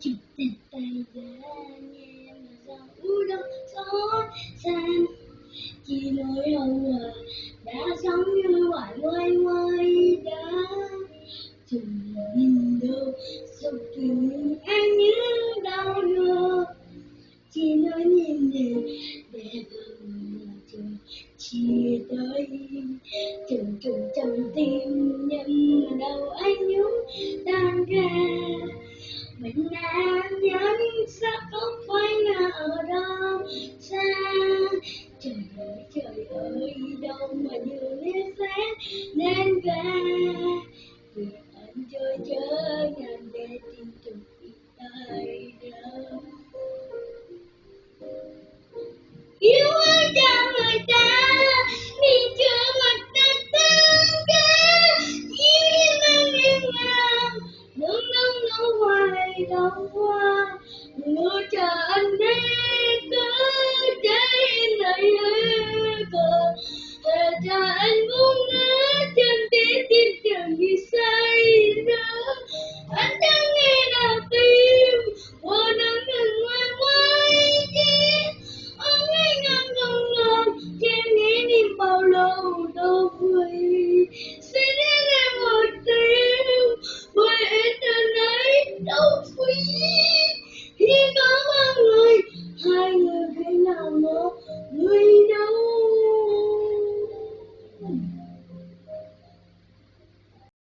chụp tình tay ra nghe mà dẫu đâu xót xa, chỉ nỗi hồng đã giống như quả loay hoay đã từng nhìn đâu sâu kín anh những đau thương, chỉ nói nhìn nhìn để bằng trời chia tới trùng trùng trong tim nhưng mà đâu anh nhúng tan ra mình đang nhớ sao không phải là ở đâu xa, trời ơi đâu mà như lý phép nên về vì anh chơi chớ ngàn để tin tưởng tay đâu yêu ai cho người ta vì chưa mặt ta tan ca yêu em nương nương hoài đâu qua ngỡ chờ anh đi cứ trái này cờ chờ anh vui